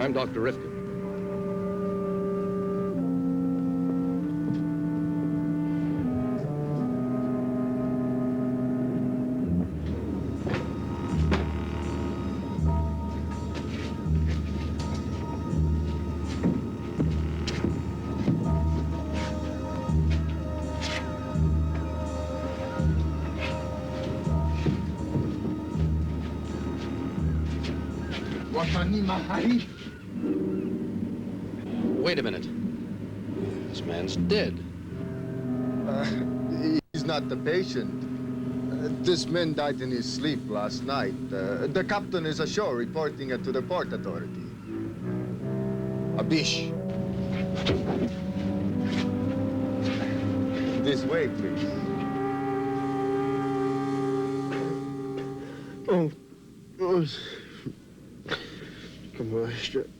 I'm Dr. Rifkin. Wait a minute. This man's dead. He's not the patient. This man died in his sleep last night. The captain is ashore reporting it to the port authority. Abish. This way, please. Oh. Come on, straight.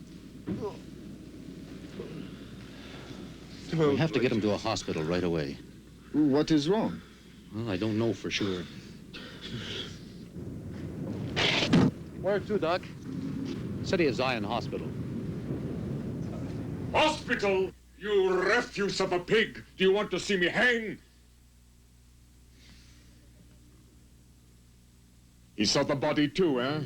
We have to get him to a hospital right away. What is wrong? Well, I don't know for sure. Where to, Doc? City of Zion Hospital. Hospital? You refuse of a pig! Do you want to see me hang? He saw the body too, eh?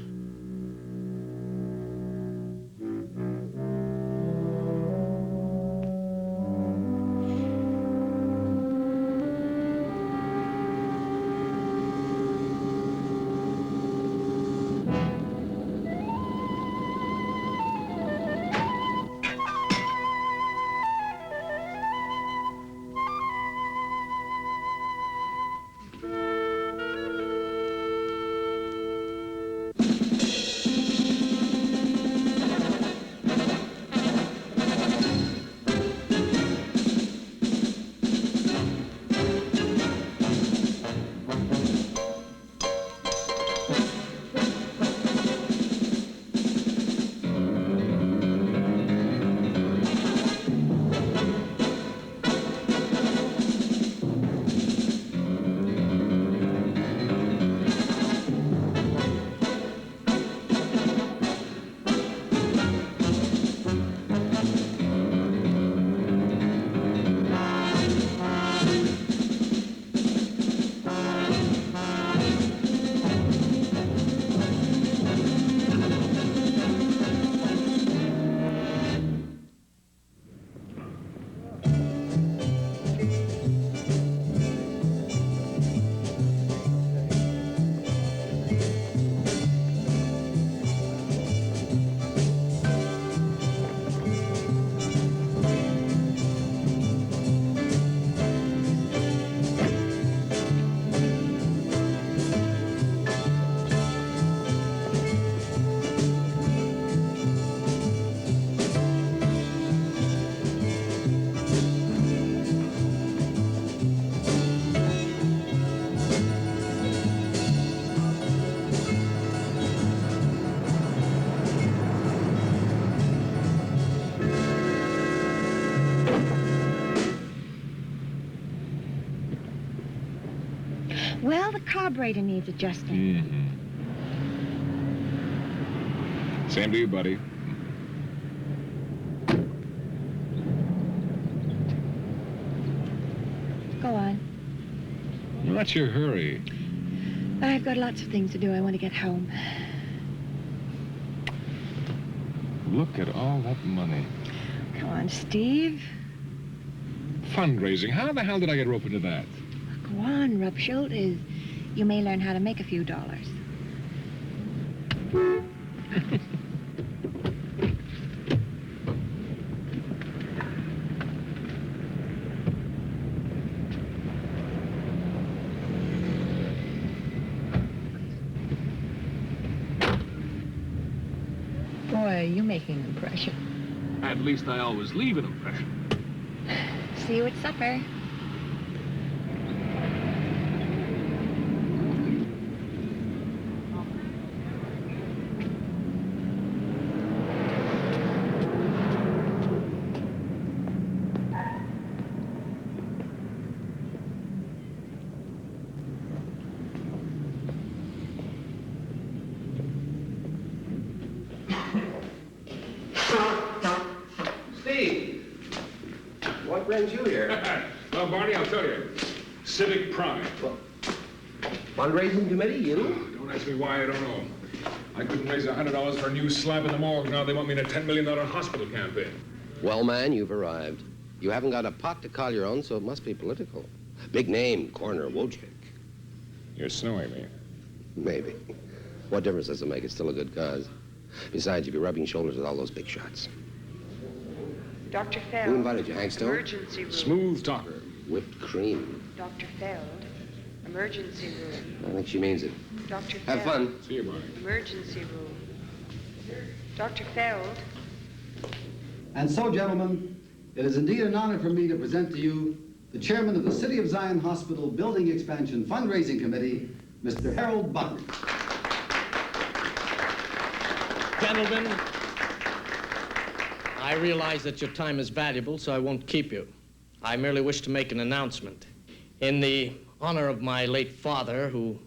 Well, the carburetor needs adjusting. Same to you, buddy. Go on. What's your hurry? I've got lots of things to do. I want to get home. Look at all that money. Come on, Steve. Fundraising. How the hell did I get roped into that? Go on, rub shoulders. You may learn how to make a few dollars. Boy, you're making an impression. At least I always leave an impression. See you at supper. brings you here? Well, Barney, I'll tell you. Civic pride. Well, fundraising committee, you? Don't ask me why, I don't know. I couldn't raise $100 for a new slab in the morgue. Now they want me in a $10 million hospital campaign. Well, man, you've arrived. You haven't got a pot to call your own, so it must be political. Big name, Coroner Wojeck. You're snowing me. Maybe. What difference does it make? It's still a good cause. Besides, you'd be rubbing shoulders with all those big shots. Dr. Feld. Who invited you, Hank Stone? Emergency room. Smooth talker. Whipped cream. Dr. Feld. Emergency room. I think she means it. Dr. Have Feld. fun. See you, Barney. Emergency room. Dr. Feld. And so, gentlemen, it is indeed an honor for me to present to you the chairman of the City of Zion Hospital Building Expansion Fundraising Committee, Mr. Harold Buck. Gentlemen, I realize that your time is valuable, so I won't keep you. I merely wish to make an announcement. In the honor of my late father, who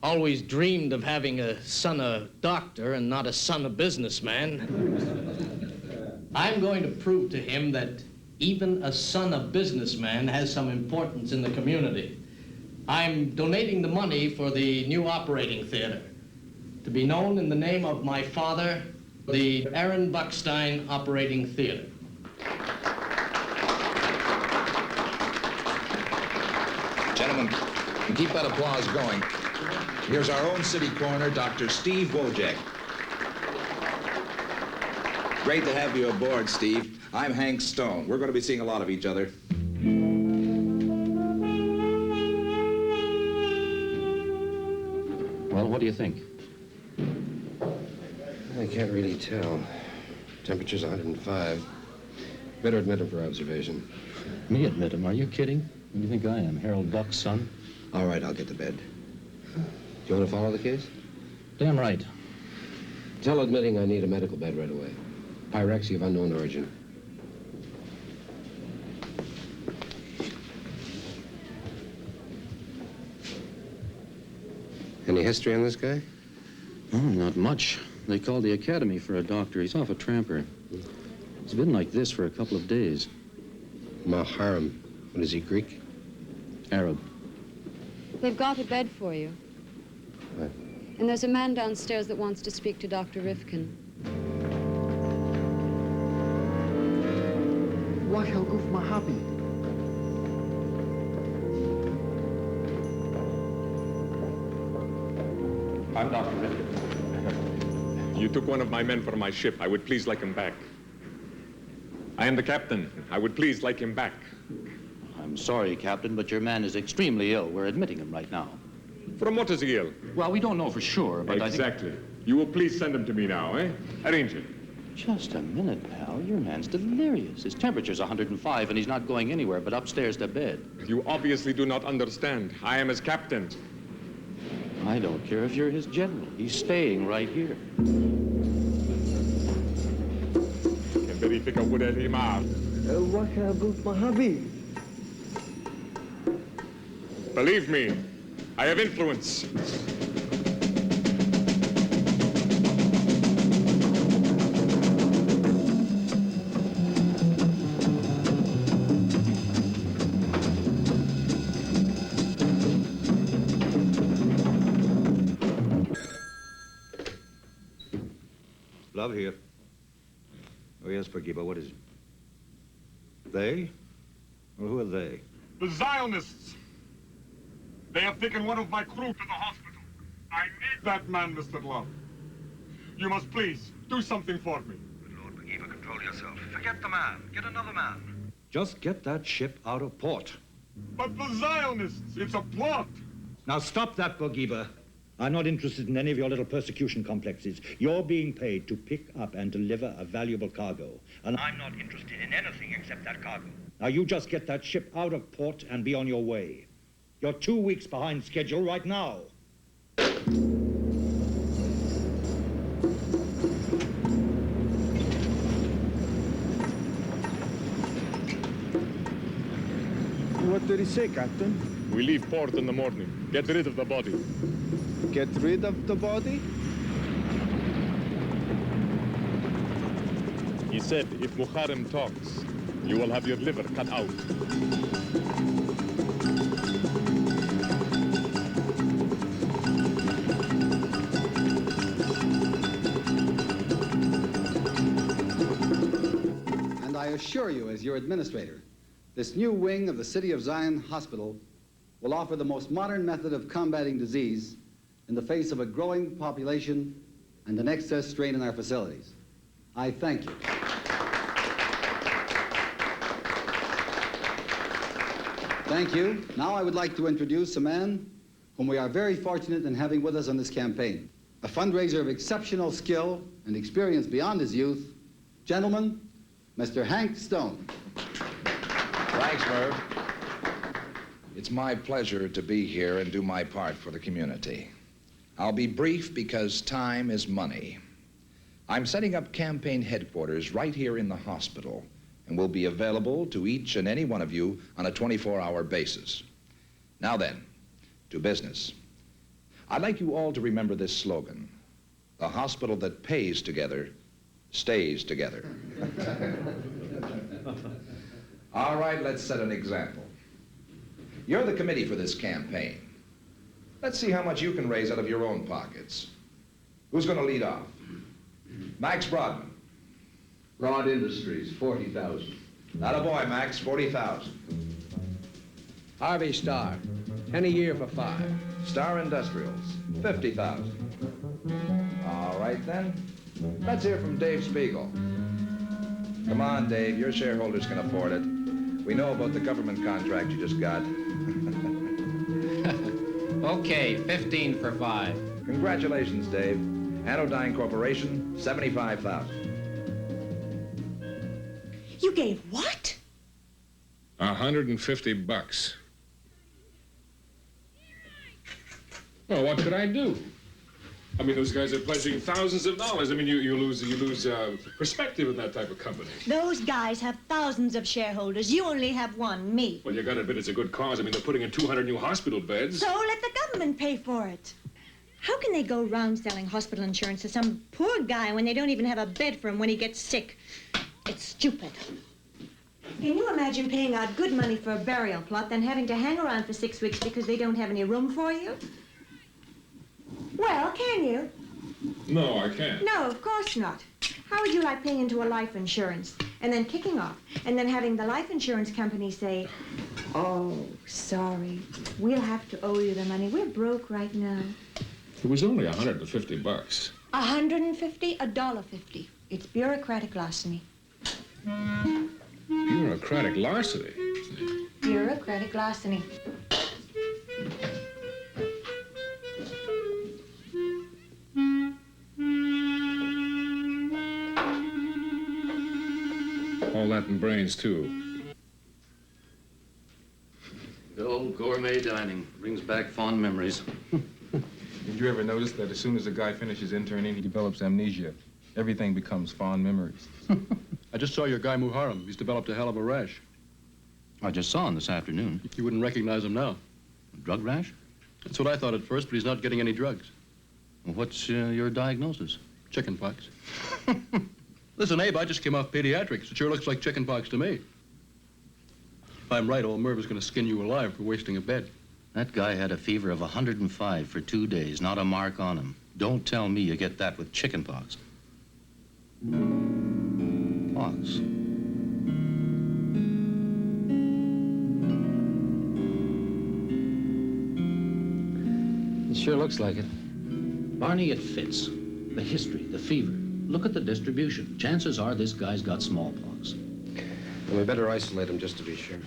always dreamed of having a son a doctor and not a son a businessman, I'm going to prove to him that even a son of businessman has some importance in the community. I'm donating the money for the new operating theater, to be known in the name of my father, the Aaron Buckstein Operating Theater. Gentlemen, keep that applause going. Here's our own city coroner, Dr. Steve Wojeck. Great to have you aboard, Steve. I'm Hank Stone. We're going to be seeing a lot of each other. Well, what do you think? I can't really tell. Temperature's 105. Better admit him for observation. Me admit him? Are you kidding? Who do you think I am, Harold Buck's son? All right, I'll get to bed. Do you want to follow the case? Damn right. Tell admitting I need a medical bed right away. Pyrexia of unknown origin. Any history on this guy? Oh, not much. They called the academy for a doctor. He's off a tramper. It's been like this for a couple of days. Maharam. What is he, Greek? Arab. They've got a bed for you. What? And there's a man downstairs that wants to speak to Dr. Rifkin. I'm Dr. Rifkin. You took one of my men from my ship. I would please like him back. I am the captain. I would please like him back. I'm sorry, Captain, but your man is extremely ill. We're admitting him right now. From what is he ill? Well, we don't know for sure, but Exactly. You will please send him to me now, eh? Arrange it. Just a minute, pal. Your man's delirious. His temperature's 105, and he's not going anywhere but upstairs to bed. You obviously do not understand. I am his captain. I don't care if you're his general. He's staying right here. Believe me, I have influence. Love here. Oh, yes, Pergiba, what is it? They? Well, who are they? The Zionists. They have taken one of my crew to the hospital. I need that man, Mr. Love. You must please do something for me. Good Lord, Pergiba, control yourself. Forget the man. Get another man. Just get that ship out of port. But the Zionists, it's a plot. Now stop that, Pergiba. I'm not interested in any of your little persecution complexes. You're being paid to pick up and deliver a valuable cargo. And I'm not interested in anything except that cargo. Now you just get that ship out of port and be on your way. You're 2 weeks behind schedule right now. What did he say, Captain? We leave port in the morning. Get rid of the body. Get rid of the body? He said if Muharrem talks, you will have your liver cut out. And I assure you, as your administrator, this new wing of the City of Zion Hospital will offer the most modern method of combating disease in the face of a growing population and an excess strain in our facilities. I thank you. Thank you. Now I would like to introduce a man whom we are very fortunate in having with us on this campaign. A fundraiser of exceptional skill and experience beyond his youth. Gentlemen, Mr. Hank Stone. Thanks, Merv. It's my pleasure to be here and do my part for the community. I'll be brief because time is money. I'm setting up campaign headquarters right here in the hospital and will be available to each and any one of you on a 24-hour basis. Now then, to business. I'd like you all to remember this slogan: the hospital that pays together stays together. All right, let's set an example. You're the committee for this campaign. Let's see how much you can raise out of your own pockets. Who's going to lead off? Max Broadman. Broad Industries, 40,000. Not a boy, Max, 40,000. Harvey Starr, 10 a year for 5. Star Industrials, 50,000. All right, then. Let's hear from Dave Spiegel. Come on, Dave, your shareholders can afford it. We know about the government contract you just got. Okay, 15 for 5. Congratulations, Dave. Anodyne Corporation, 75,000. You gave what? $150. Well, what could I do? I mean, those guys are pledging thousands of dollars. I mean, you lose perspective in that type of company. Those guys have thousands of shareholders. You only have one, me. Well, you got to admit it's a good cause. I mean, they're putting in 200 new hospital beds. So let the government pay for it. How can they go around selling hospital insurance to some poor guy when they don't even have a bed for him when he gets sick? It's stupid. Can you imagine paying out good money for a burial plot, then having to hang around for 6 weeks because they don't have any room for you? Well, can you? No, I can't. No, of course not. How would you like paying into a life insurance and then kicking off and then having the life insurance company say, "Oh, sorry, we'll have to owe you the money. We're broke right now." It was only $150. $150, $1.50. It's bureaucratic larceny. Bureaucratic larceny? Bureaucratic larceny. All that in brains, too. Good old gourmet dining. Brings back fond memories. Did you ever notice that as soon as a guy finishes interning, he develops amnesia? Everything becomes fond memories. I just saw your guy Muharrem. He's developed a hell of a rash. I just saw him this afternoon. You wouldn't recognize him now. Drug rash? That's what I thought at first, but he's not getting any drugs. Well, what's your diagnosis? Chickenpox. Listen, Abe, I just came off pediatrics. It sure looks like chickenpox to me. If I'm right, old Merv is going to skin you alive for wasting a bed. That guy had a fever of 105 for 2 days, not a mark on him. Don't tell me you get that with chickenpox. Pox. It sure looks like it. Barney, it fits. The history, the fever. Look at the distribution. Chances are this guy's got smallpox. Well, we better isolate him just to be sure.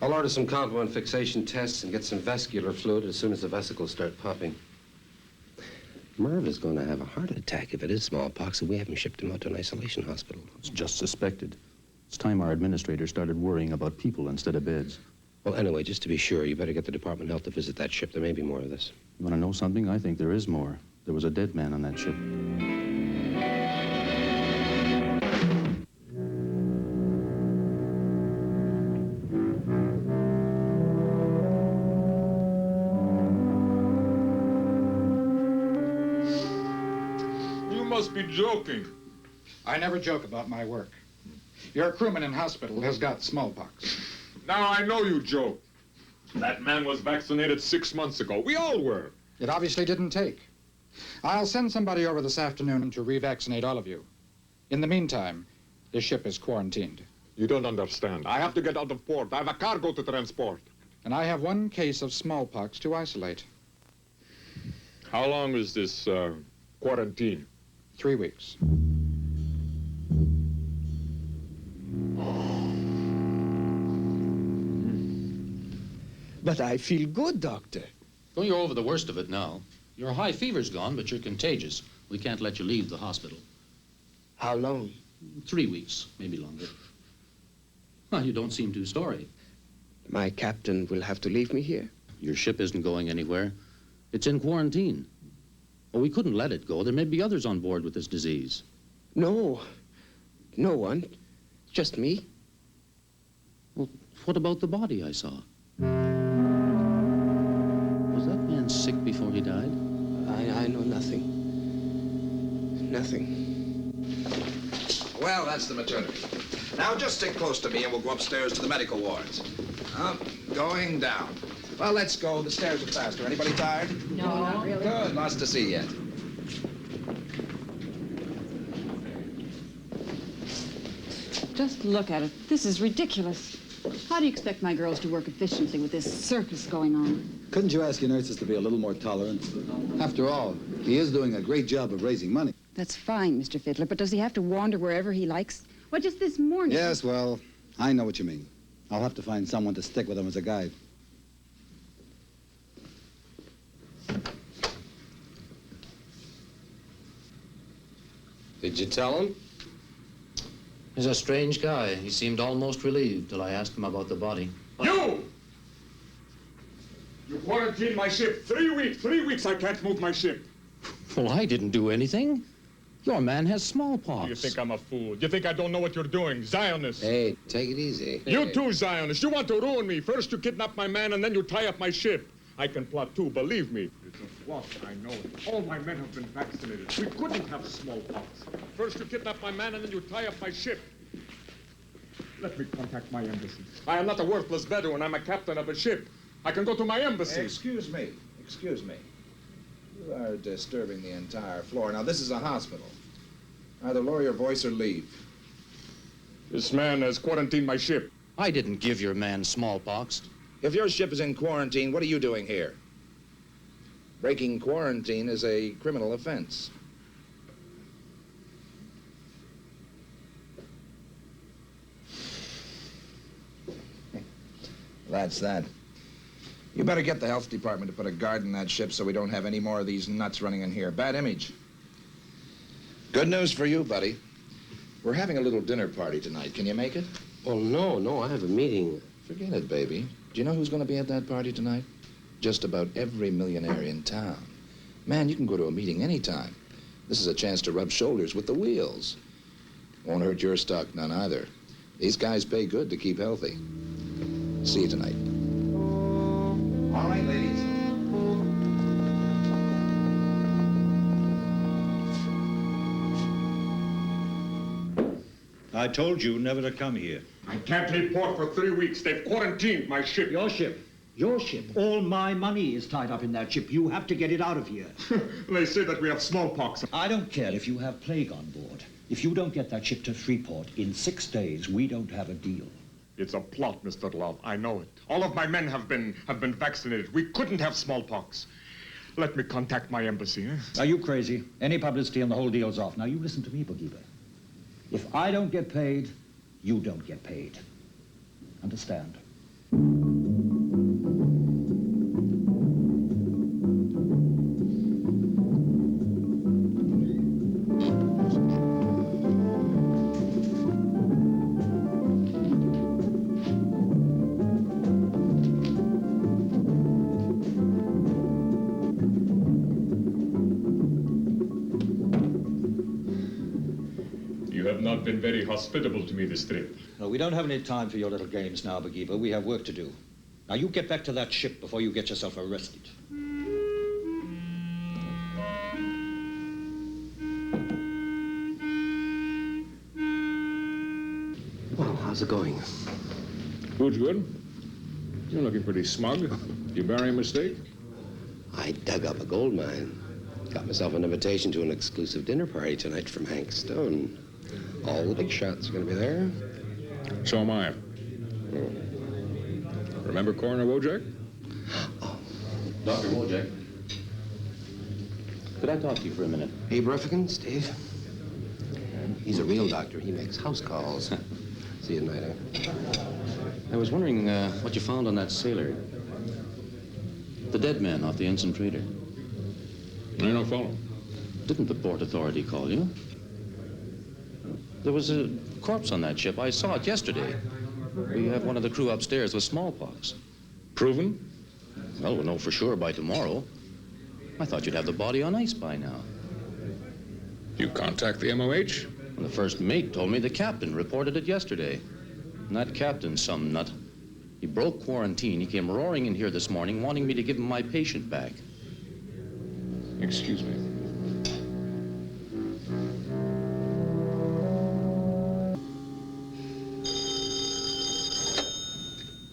I'll order some complement fixation tests and get some vascular fluid as soon as the vesicles start popping. Merv is going to have a heart attack if it is smallpox, and we haven't shipped him out to an isolation hospital. It's just suspected. It's time our administrator started worrying about people instead of beds. Well, anyway, just to be sure, you better get the Department of Health to visit that ship. There may be more of this. You want to know something? I think there is more. There was a dead man on that ship. You must be joking. I never joke about my work. Your crewman in hospital has got smallpox. Now I know you joke. That man was vaccinated 6 months ago. We all were. It obviously didn't take. I'll send somebody over this afternoon to revaccinate all of you. In the meantime, the ship is quarantined. You don't understand. I have to get out of port. I have a cargo to transport. And I have one case of smallpox to isolate. How long is this quarantine? 3 weeks. But I feel good, Doctor. Oh, you're over the worst of it now. Your high fever's gone, but you're contagious. We can't let you leave the hospital. How long? 3 weeks, maybe longer. Well, you don't seem too sorry. My captain will have to leave me here? Your ship isn't going anywhere. It's in quarantine. Oh, we couldn't let it go. There may be others on board with this disease. No. No one. Just me. Well, what about the body I saw? Was that man sick before he died? I know nothing. Nothing. Well, that's the maternity. Now just stick close to me and we'll go upstairs to the medical wards. Going down. Well, let's go. The stairs are faster. Anybody tired? No, not really. Good. Lots to see yet. Just look at it. This is ridiculous. How do you expect my girls to work efficiently with this circus going on? Couldn't you ask your nurses to be a little more tolerant? After all, he is doing a great job of raising money. That's fine, Mr. Fiddler, but does he have to wander wherever he likes? Well, just this morning... Yes, well, I know what you mean. I'll have to find someone to stick with him as a guide. Did you tell him? He's a strange guy. He seemed almost relieved till I asked him about the body. You! You quarantined my ship. 3 weeks. 3 weeks I can't move my ship. Well, I didn't do anything. Your man has smallpox. You think I'm a fool? You think I don't know what you're doing? Zionist. Hey, take it easy. You too, Zionist. You want to ruin me. First you kidnap my man and then you tie up my ship. I can plot too, believe me. It's a plot, I know it. All my men have been vaccinated. We couldn't have smallpox. First you kidnap my man and then you tie up my ship. Let me contact my embassy. I am not a worthless Bedouin. I'm a captain of a ship. I can go to my embassy. Excuse me. Excuse me. You are disturbing the entire floor. Now, this is a hospital. Either lower your voice or leave. This man has quarantined my ship. I didn't give your man smallpox. If your ship is in quarantine, what are you doing here? Breaking quarantine is a criminal offense. That's that. You better get the health department to put a guard in that ship so we don't have any more of these nuts running in here. Bad image. Good news for you, buddy. We're having a little dinner party tonight. Can you make it? Oh, no, I have a meeting. Forget it, baby. Do you know who's going to be at that party tonight? Just about every millionaire in town. Man, you can go to a meeting anytime. This is a chance to rub shoulders with the wheels. Won't hurt your stock none either. These guys pay good to keep healthy. See you tonight. All right, ladies. I told you never to come here. I can't leave port for 3 weeks. They've quarantined my ship. Your ship. Your ship. All my money is tied up in that ship. You have to get it out of here. They say that we have smallpox. I don't care if you have plague on board. If you don't get that ship to Freeport in 6 days, we don't have a deal. It's a plot, Mr. Love. I know it. All of my men have been vaccinated. We couldn't have smallpox. Let me contact my embassy. Are you crazy? Any publicity and the whole deal's off. Now, you listen to me, Boogieber. If I don't get paid, you don't get paid. Understand? Not been very hospitable to me this trip. No, we don't have any time for your little games now, Boogieber. We have work to do. Now, you get back to that ship before you get yourself arrested. How's it going? Food's good. You're looking pretty smug. You bearing a mistake? I dug up a gold mine. Got myself an invitation to an exclusive dinner party tonight from Hank Stone. All the big shots are going to be there. So am I. Remember Coroner Wojeck? Dr. Wojeck. Could I talk to you for a minute? Abe Rifkin, Steve. He's a real doctor. He makes house calls. See you tonight, eh? I was wondering what you found on that sailor. The dead man off the Ensign Trader. I don't follow. Didn't the Port Authority call you? There was a corpse on that ship. I saw it yesterday. We have one of the crew upstairs with smallpox. Proven? Well, we'll know for sure by tomorrow. I thought you'd have the body on ice by now. You contact the MOH? Well, the first mate told me the captain reported it yesterday. And that captain's some nut. He broke quarantine. He came roaring in here this morning wanting me to give him my patient back. Excuse me.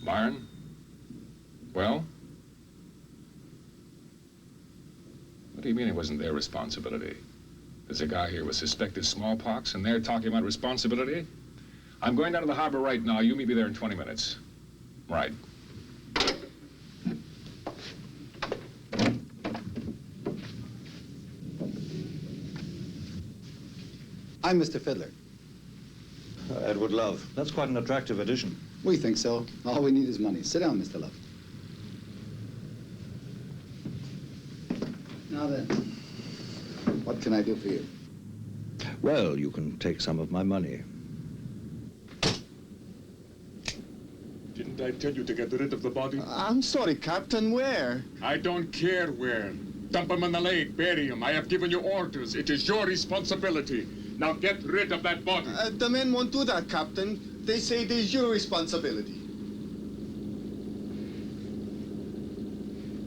Byron? Well? What do you mean it wasn't their responsibility? There's a guy here with suspected smallpox, and they're talking about responsibility? I'm going down to the harbor right now. You meet me there in 20 minutes. Right. I'm Mr. Fiddler. Edward Love. That's quite an attractive addition. We think so. All we need is money. Sit down, Mr. Love. Now then, what can I do for you? Well, you can take some of my money. Didn't I tell you to get rid of the body? I'm sorry, Captain. Where? I don't care where. Dump him in the lake, bury him. I have given you orders. It is your responsibility. Now get rid of that body. The men won't do that, Captain. They say it is your responsibility.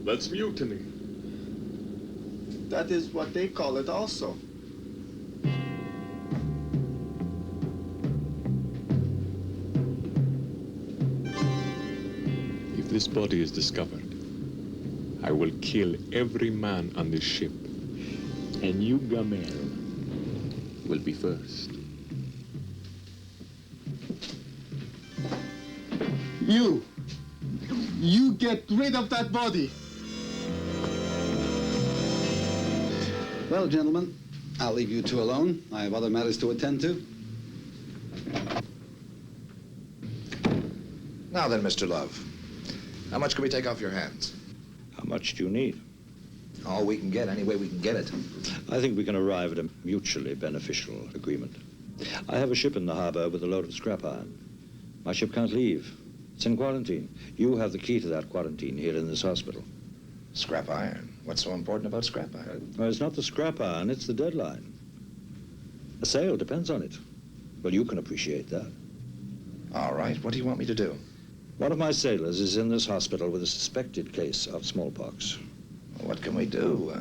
That's mutiny. That is what they call it also. If this body is discovered, I will kill every man on this ship. And you, Gamel, will be first. You get rid of that body. Well, gentlemen, I'll leave you two alone. I have other matters to attend to. Now then, Mr. Love, how much can we take off your hands? How much do you need? All we can get, any way we can get it. I think we can arrive at a mutually beneficial agreement. I have a ship in the harbor with a load of scrap iron. My ship can't leave. It's in quarantine. You have the key to that quarantine here in this hospital. Scrap iron? What's so important about scrap iron? Well, it's not the scrap iron, it's the deadline. A sale depends on it. Well, you can appreciate that. All right, what do you want me to do? One of my sailors is in this hospital with a suspected case of smallpox. Well, what can we do?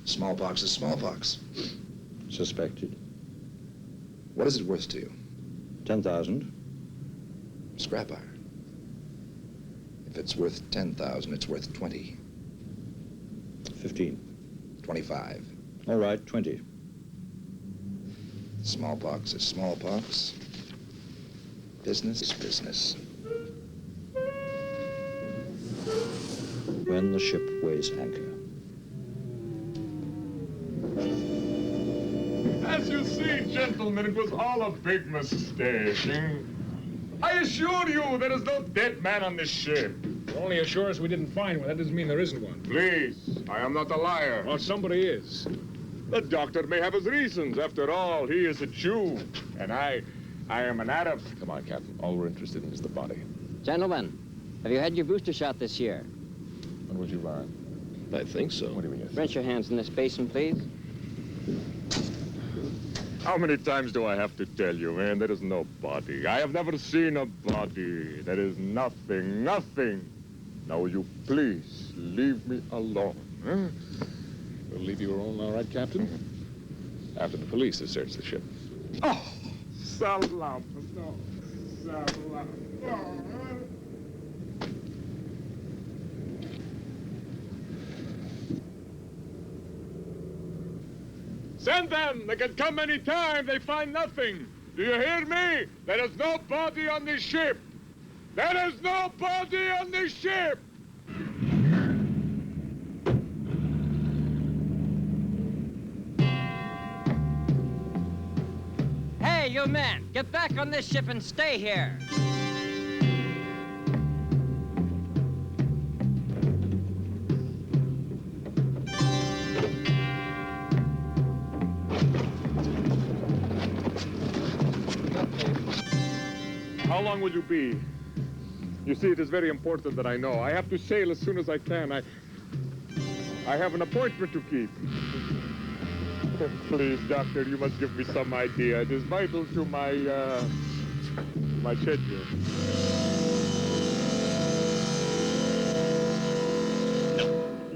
Smallpox is smallpox. Suspected. What is it worth to you? 10,000. Scrap iron. If it's worth 10,000, it's worth 20. 15. 25. All right, 20. Smallpox is smallpox. Business is business. When the ship weighs anchor. As you see, gentlemen, it was all a big mistake. I assure you there is no dead man on this ship. You only assure us we didn't find one. That doesn't mean there isn't one. Please, I am not a liar. Well, somebody is. The doctor may have his reasons. After all, he is a Jew, and I am an Arab. Come on, Captain. All we're interested in is the body. Gentlemen, have you had your booster shot this year? When would you, Byron? I think so. What do you mean? Rinse your hands in this basin, please. How many times do I have to tell you, man? There is no body. I have never seen a body. There is nothing, nothing. Now, will you please leave me alone? Huh? We'll leave you alone, all right, Captain? After the police have searched the ship. Oh, Salam. No. Send them! They can come any time. They find nothing. Do you hear me? There is no body on this ship. There is no body on this ship! Hey, you men, get back on this ship and stay here. How long will you be? You see, it is very important that I know. I have to sail as soon as I can. I have an appointment to keep. Please, doctor, you must give me some idea. It is vital to my schedule.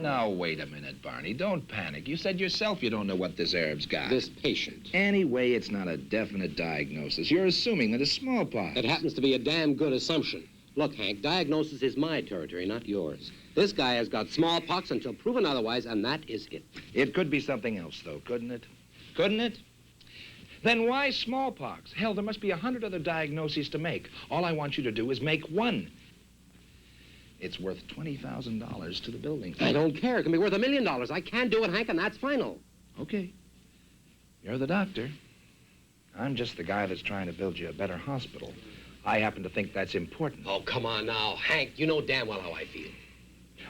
Now, wait a minute, Barney. Don't panic. You said yourself you don't know what this Arab's got. This patient. Anyway, it's not a definite diagnosis. You're assuming that it's smallpox. It happens to be a damn good assumption. Look, Hank, diagnosis is my territory, not yours. This guy has got smallpox until proven otherwise, and that is it. It could be something else, though, couldn't it? Couldn't it? Then why smallpox? Hell, there must be 100 other diagnoses to make. All I want you to do is make one. It's worth $20,000 to the building. I don't care. It can be worth $1 million. I can't do it, Hank, and that's final. Okay. You're the doctor. I'm just the guy that's trying to build you a better hospital. I happen to think that's important. Oh, come on now. Hank, you know damn well how I feel.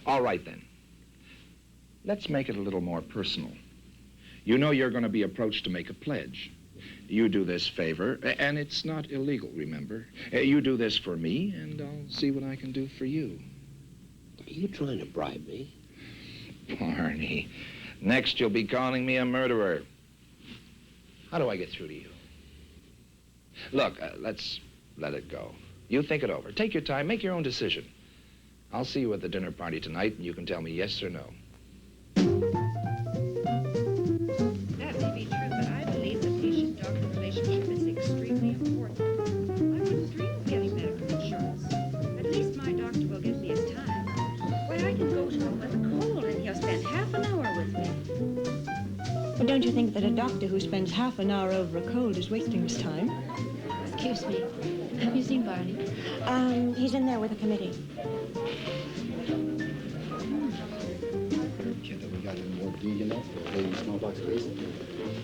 All right, then. Let's make it a little more personal. You know you're going to be approached to make a pledge. You do this favor, and it's not illegal, remember. You do this for me, and I'll see what I can do for you. Are you trying to bribe me? Barney, next you'll be calling me a murderer. How do I get through to you? Look, let's let it go. You think it over. Take your time. Make your own decision. I'll see you at the dinner party tonight, and you can tell me yes or no. That may be true, but I believe the patient-doctor relationship is extremely important. I wouldn't dream of getting medical insurance. At least my doctor will give me his time. Why, I can go to him with a cold, and he'll spend half an hour with me. But don't you think that a doctor who spends half an hour over a cold is wasting his time? Excuse me. Have you seen Barney? He's in there with a committee.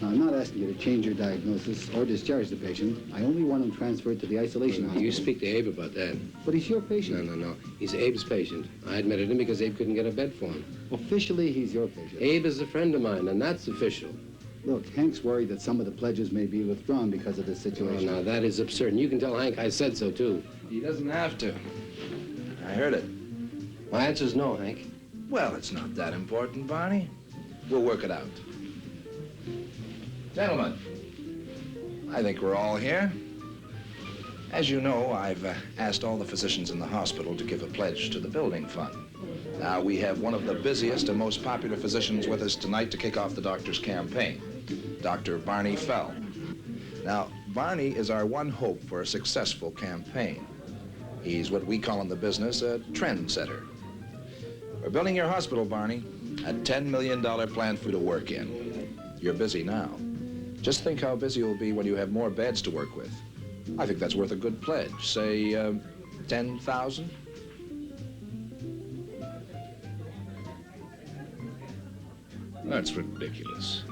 Now, I'm not asking you to change your diagnosis or discharge the patient. I only want him transferred to the isolation hospital. You speak to Abe about that. But he's your patient. No. He's Abe's patient. I admitted him because Abe couldn't get a bed for him. Officially, he's your patient. Abe is a friend of mine, and that's official. Look, Hank's worried that some of the pledges may be withdrawn because of this situation. Oh, now, that is absurd. And you can tell Hank I said so, too. He doesn't have to. I heard it. My answer's no, Hank. Well, it's not that important, Barney. We'll work it out. Gentlemen, I think we're all here. As you know, I've asked all the physicians in the hospital to give a pledge to the building fund. Now, we have one of the busiest and most popular physicians with us tonight to kick off the doctor's campaign, Dr. Barney Fell. Now, Barney is our one hope for a successful campaign. He's what we call in the business a trendsetter. We're building your hospital, Barney, a $10 million plan for you to work in. You're busy now. Just think how busy you'll be when you have more beds to work with. I think that's worth a good pledge. Say, 10,000? That's ridiculous.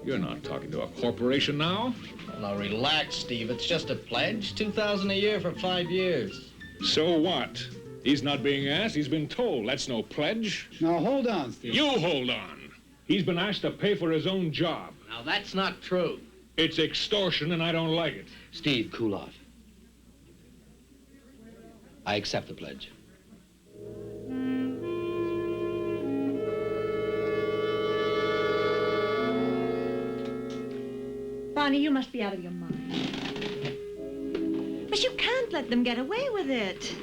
You're not talking to a corporation now. Now, relax, Steve. It's just a pledge. $2,000 a year for 5 years. So what? He's not being asked. He's been told. That's no pledge. Now, hold on, Steve. You hold on. He's been asked to pay for his own job. Now, that's not true. It's extortion, and I don't like it. Steve, cool off. I accept the pledge. Barney, you must be out of your mind. But you can't let them get away with it.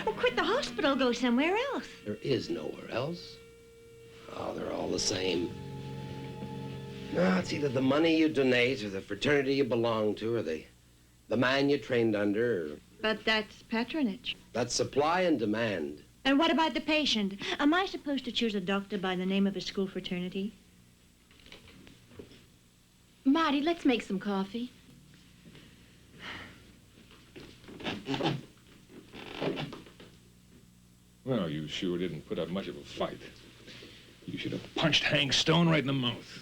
Or quit the hospital, go somewhere else. There is nowhere else. Oh, they're all the same. No, it's either the money you donate or the fraternity you belong to or the man you trained under. Or... But that's patronage. That's supply and demand. And what about the patient? Am I supposed to choose a doctor by the name of a school fraternity? Marty, let's make some coffee. Well, you sure didn't put up much of a fight. You should have punched Hank Stone right in the mouth.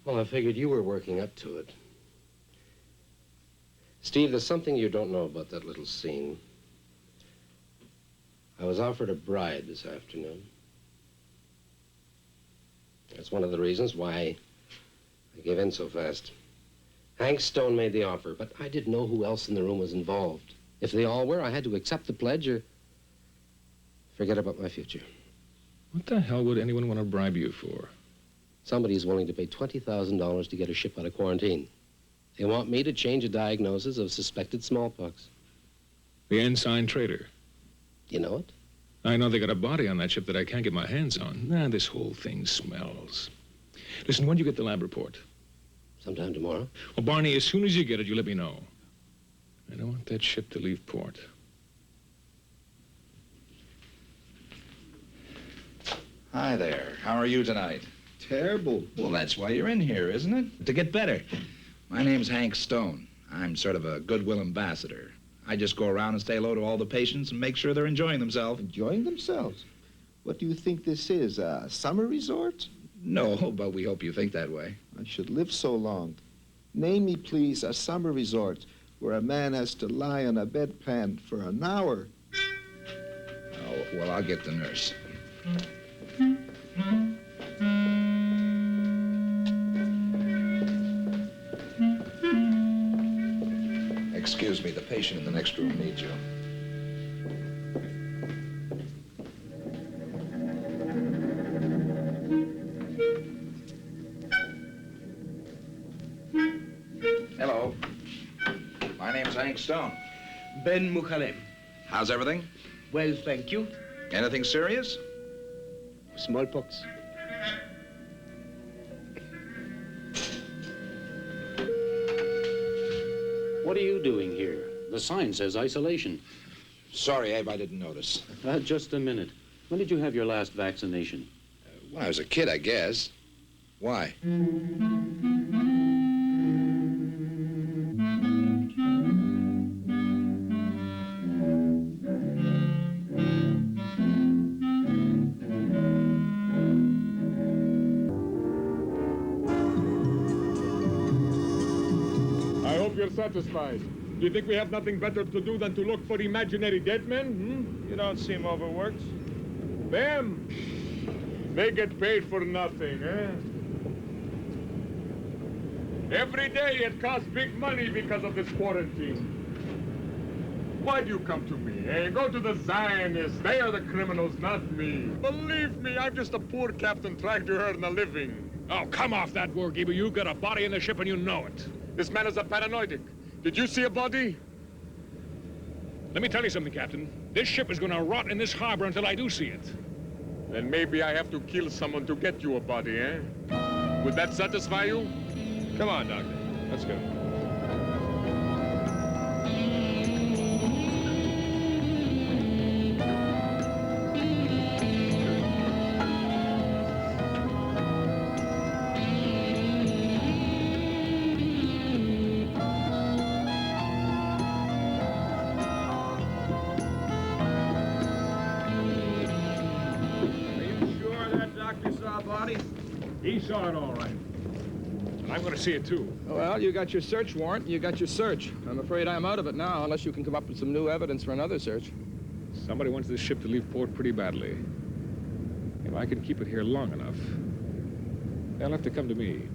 Well, I figured you were working up to it. Steve, there's something you don't know about that little scene. I was offered a bride this afternoon. That's one of the reasons why I gave in so fast. Hank Stone made the offer, but I didn't know who else in the room was involved. If they all were, I had to accept the pledge or forget about my future. What the hell would anyone want to bribe you for? Somebody's willing to pay $20,000 to get a ship out of quarantine. They want me to change a diagnosis of suspected smallpox. The Ensign trader. You know it? I know they got a body on that ship that I can't get my hands on. Nah, this whole thing smells. Listen, when do you get the lab report? Sometime tomorrow. Well, Barney, as soon as you get it, you let me know. I don't want that ship to leave port. Hi there. How are you tonight? Terrible. Well, that's why you're in here, isn't it? To get better. My name's Hank Stone. I'm sort of a goodwill ambassador. I just go around and stay low to all the patients and make sure they're enjoying themselves. Enjoying themselves? What do you think this is, a summer resort? No, but we hope you think that way. I should live so long. Name me, please, a summer resort where a man has to lie on a bedpan for an hour. Oh, well, I'll get the nurse. Excuse me, the patient in the next room needs you. Hello. My name's Hank Stone. Ben Mukhalem. How's everything? Well, thank you. Anything serious? Smallpox. What are you doing here? The sign says isolation. Sorry, Abe, I didn't notice. Just a minute. When did you have your last vaccination? When I was a kid, I guess. Why? I hope you're satisfied. Do you think we have nothing better to do than to look for imaginary dead men? You don't seem overworked. Them? They get paid for nothing, eh? Every day it costs big money because of this quarantine. Why do you come to me, eh? Go to the Zionists. They are the criminals, not me. Believe me, I'm just a poor captain trying to earn a living. Oh, come off that, Wargeber. You've got a body in the ship and you know it. This man is a paranoidic. Did you see a body? Let me tell you something, Captain. This ship is going to rot in this harbor until I do see it. Then maybe I have to kill someone to get you a body, eh? Would that satisfy you? Come on, Doctor. Let's go. He saw it all right. And I'm going to see it, too. Well, you got your search warrant, you got your search. I'm afraid I'm out of it now, unless you can come up with some new evidence for another search. Somebody wants this ship to leave port pretty badly. If I can keep it here long enough, they'll have to come to me.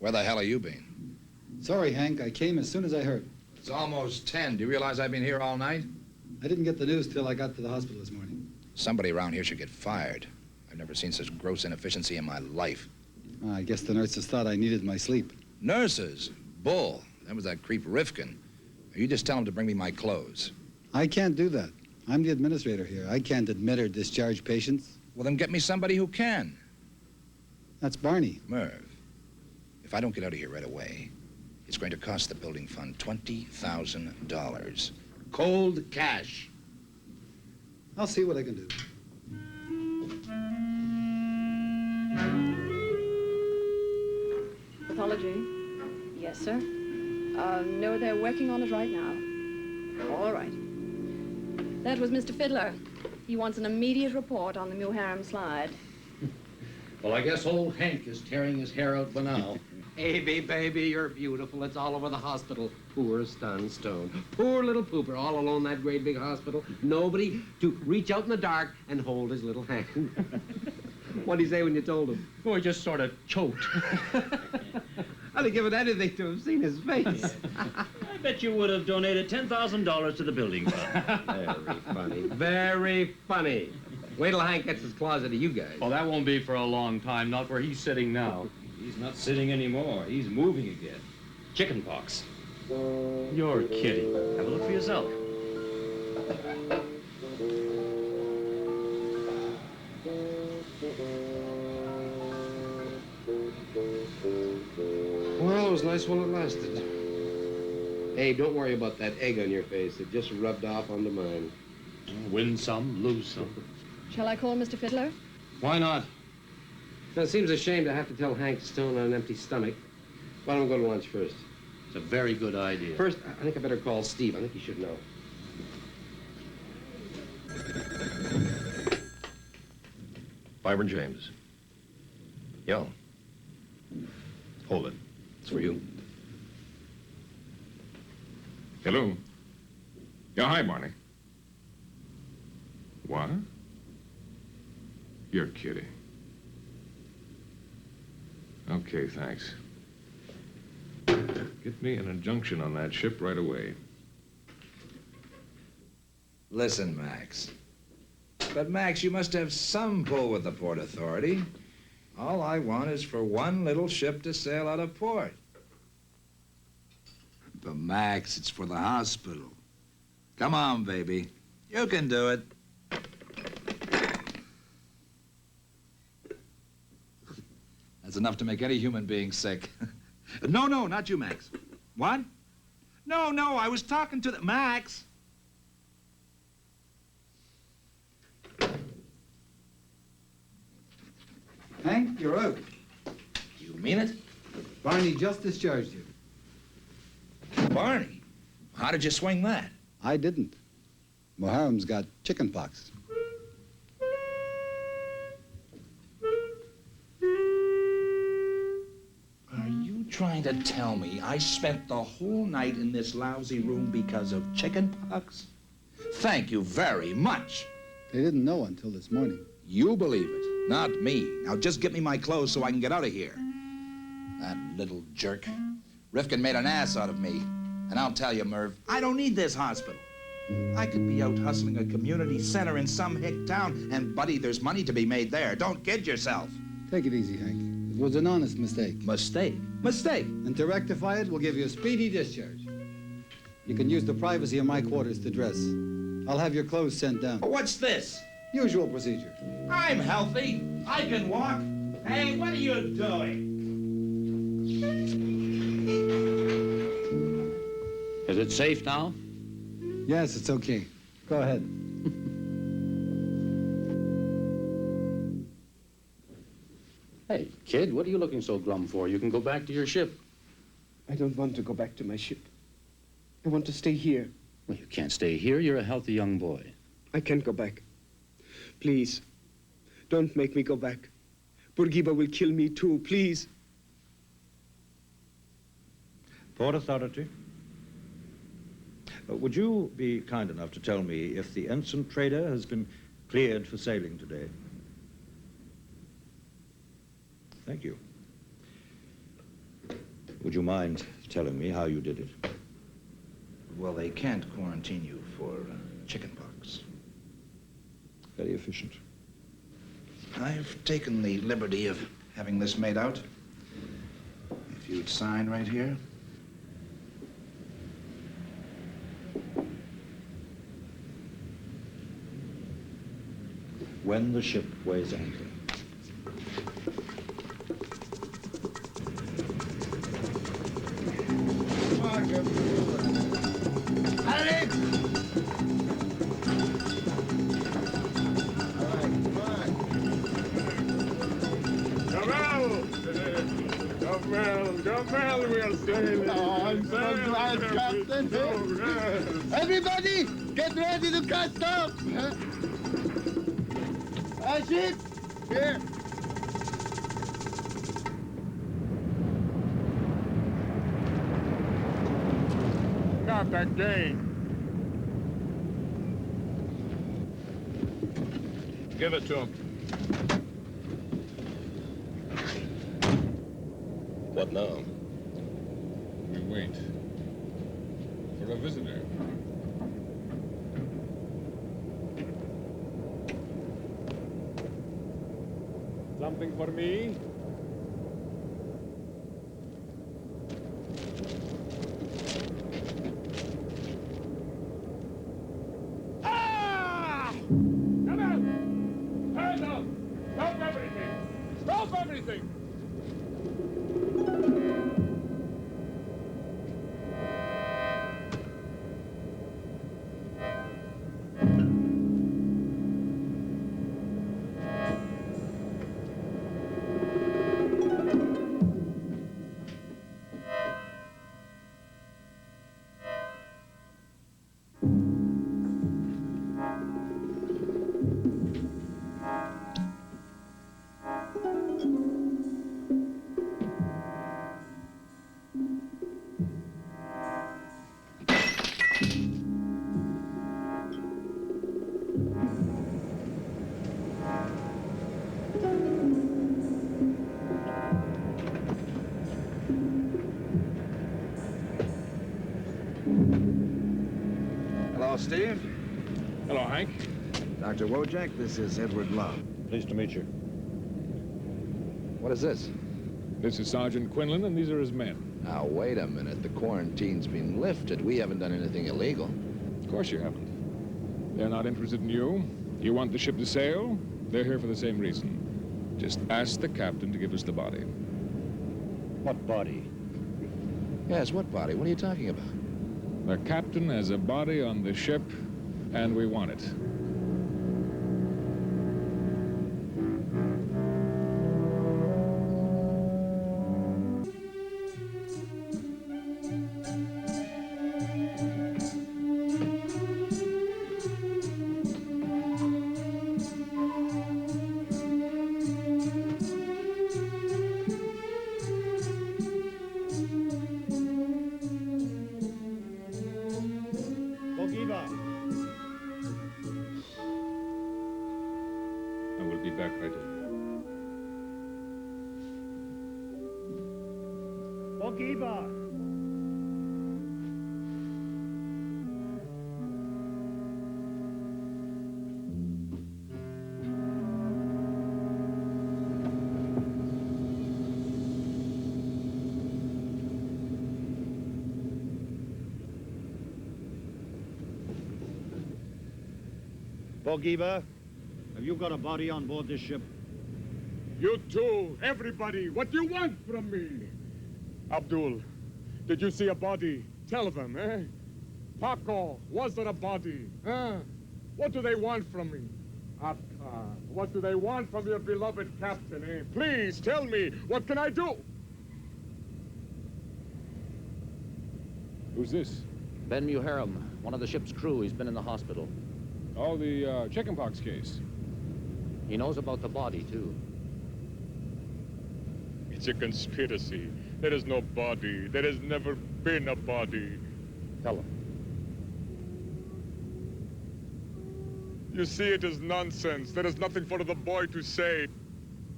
Where the hell have you been? Sorry, Hank. I came as soon as I heard. It's almost 10. Do you realize I've been here all night? I didn't get the news till I got to the hospital this morning. Somebody around here should get fired. I've never seen such gross inefficiency in my life. I guess the nurses thought I needed my sleep. Nurses? Bull. That was that creep Rifkin. You just tell him to bring me my clothes. I can't do that. I'm the administrator here. I can't admit or discharge patients. Well, then get me somebody who can. That's Barney. Merv, if I don't get out of here right away, it's going to cost the building fund $20,000. Cold cash. I'll see what I can do. Pathology. Yes, sir. No, they're working on it right now. All right. That was Mr. Fiddler. He wants an immediate report on the Muharram slide. Well, I guess old Hank is tearing his hair out for now. Avy, baby, you're beautiful. It's all over the hospital. Poor stunned stone. Poor little pooper, all alone in that great big hospital. Nobody to reach out in the dark and hold his little hand. What'd he say when you told him? Oh, he just sort of choked. I'd have given anything to have seen his face. I bet you would have donated $10,000 to the building fund. Very funny. Very funny. Wait till Hank gets his claws into you guys. Well, that won't be for a long time, not where he's sitting now. He's not sitting anymore. He's moving again. Chicken pox. You're kidding. Have a look for yourself. Well, it was nice while it lasted. Hey, don't worry about that egg on your face. It just rubbed off onto mine. Win some, lose some. Shall I call Mr. Fiddler? Why not? Well, it seems a shame to have to tell Hank Stone on an empty stomach. Why don't we go to lunch first? It's a very good idea. First, I think I better call Steve. I think he should know. Byron James. Yeah. Hold it. It's for you. Hello. Yeah, hi, Barney. What? You're kidding. Okay, thanks. Get me an injunction on that ship right away. Listen, Max. But, Max, you must have some pull with the Port Authority. All I want is for one little ship to sail out of port. But, Max, it's for the hospital. Come on, baby. You can do it. That's enough to make any human being sick. No, not you, Max. What? No, I was talking to the... Max! Hank, you're out. You mean it? Barney just discharged you. Barney? How did you swing that? I didn't. Muharram's got chicken pox. Are you trying to tell me I spent the whole night in this lousy room because of chicken pox? Thank you very much. They didn't know until this morning. You believe it, not me. Now just get me my clothes so I can get out of here. That little jerk. Rifkin made an ass out of me. And I'll tell you, Merv, I don't need this hospital. I could be out hustling a community center in some hick town, and, buddy, there's money to be made there. Don't kid yourself. Take it easy, Hank. It was an honest mistake. Mistake? Mistake? And to rectify it, we'll give you a speedy discharge. You can use the privacy of my quarters to dress. I'll have your clothes sent down. What's this? Usual procedure. I'm healthy. I can walk. Hey, what are you doing? Is it safe now? Yes, it's okay. Go ahead. Hey, kid, what are you looking so glum for? You can go back to your ship. I don't want to go back to my ship. I want to stay here. Well, you can't stay here. You're a healthy young boy. I can't go back. Please, don't make me go back. Bourguiba will kill me too, please. Port Authority. Would you be kind enough to tell me if the ensign trader has been cleared for sailing today? Thank you. Would you mind telling me how you did it? Well, they can't quarantine you for chickenpox. Very efficient. I've taken the liberty of having this made out. If you'd sign right here. When the ship weighs anchor. Jamel, we are sailing. Oh, I'm so glad, Captain. Everybody, get ready to cast off. Ship, here. Not again. Give it to him. What now? We wait for a visitor. Something for me? Ah! Come out! Hands up! Stop everything! Stop everything! Hello, Steve. Hello, Hank. Dr. Wojeck, this is Edward Love. Pleased to meet you. What is this? This is Sergeant Quinlan, and these are his men. Now, wait a minute. The quarantine's been lifted. We haven't done anything illegal. Of course you haven't. They're not interested in you. You want the ship to sail? They're here for the same reason. Just ask the captain to give us the body. What body? Yes, what body? What are you talking about? The captain has a body on the ship, and we want it. I will be back right away. Bogiba! Bogiba, have you got a body on board this ship? You too, everybody, what do you want from me? Abdul, did you see a body? Tell them, eh? Paco, was there a body? What do they want from me? Akka, what do they want from your beloved captain, eh? Please, tell me, what can I do? Who's this? Ben Muharrem, one of the ship's crew. He's been in the hospital. Oh, the chickenpox case. He knows about the body, too. It's a conspiracy. There is no body. There has never been a body. Tell him. You see, it is nonsense. There is nothing for the boy to say.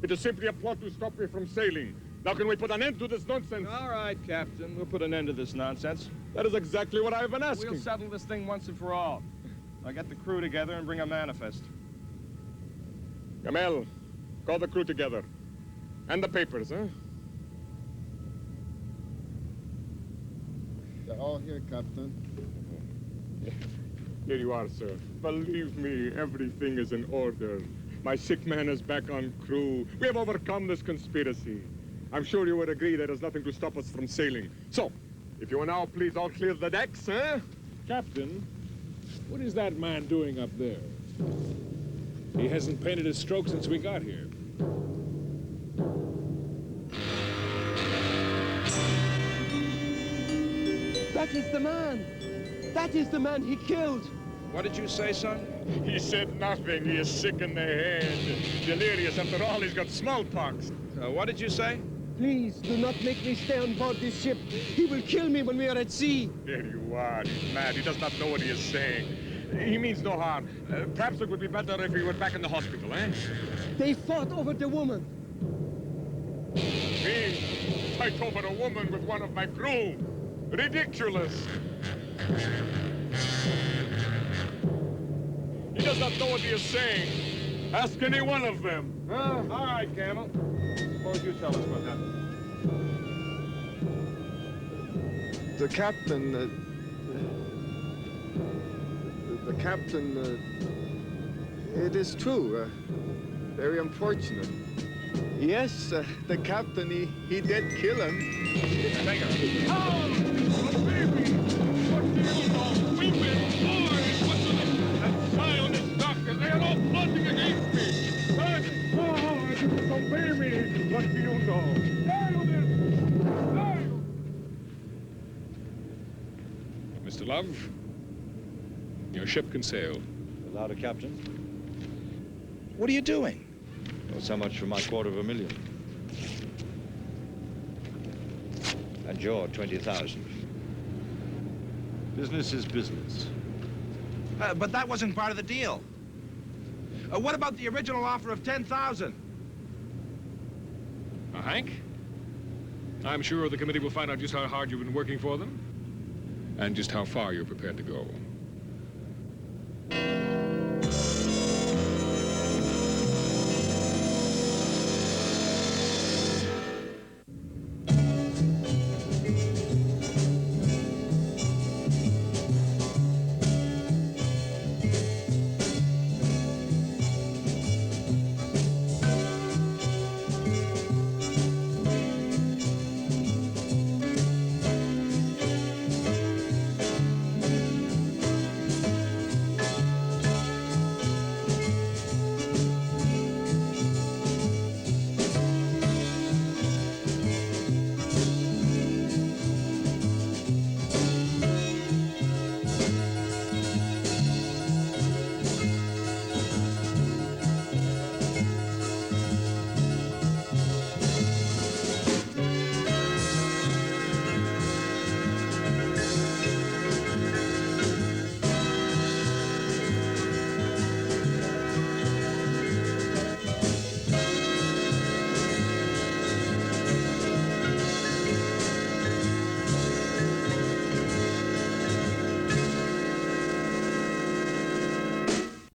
It is simply a plot to stop me from sailing. Now can we put an end to this nonsense? All right, Captain. We'll put an end to this nonsense. That is exactly what I've been asking. We'll settle this thing once and for all. Now get the crew together and bring a manifest. Gamel, call the crew together. And the papers, huh? They're all here, Captain. Here you are, sir. Believe me, everything is in order. My sick man is back on crew. We have overcome this conspiracy. I'm sure you would agree there is nothing to stop us from sailing. So, if you will now please all clear the decks, huh? Captain, what is that man doing up there? He hasn't painted his stroke since we got here. That is the man! That is the man he killed! What did you say, son? He said nothing. He is sick in the head. Delirious. After all, he's got smallpox. What did you say? Please, do not make me stay on board this ship. He will kill me when we are at sea. There you are. He's mad. He does not know what he is saying. He means no harm. Perhaps it would be better if he were back in the hospital, eh? They fought over the woman. Me? Fight over a woman with one of my crew? Ridiculous. He does not know what he is saying. Ask any one of them. All right, Camel. Suppose you tell us what happened. The captain, it is true. Very unfortunate. Yes, the captain, he did kill him. Oh, baby! What do you know? Women, boys, what's the name? That Zionist doctor, they are all plotting against me. Obey me. What do you know? Mr. Love, your ship can sail. The louder, Captain. What are you doing? Well, so much for my $250,000. And your 20,000. Business is business. But that wasn't part of the deal. What about the original offer of 10,000? Hank? I'm sure the committee will find out just how hard you've been working for them and just how far you're prepared to go.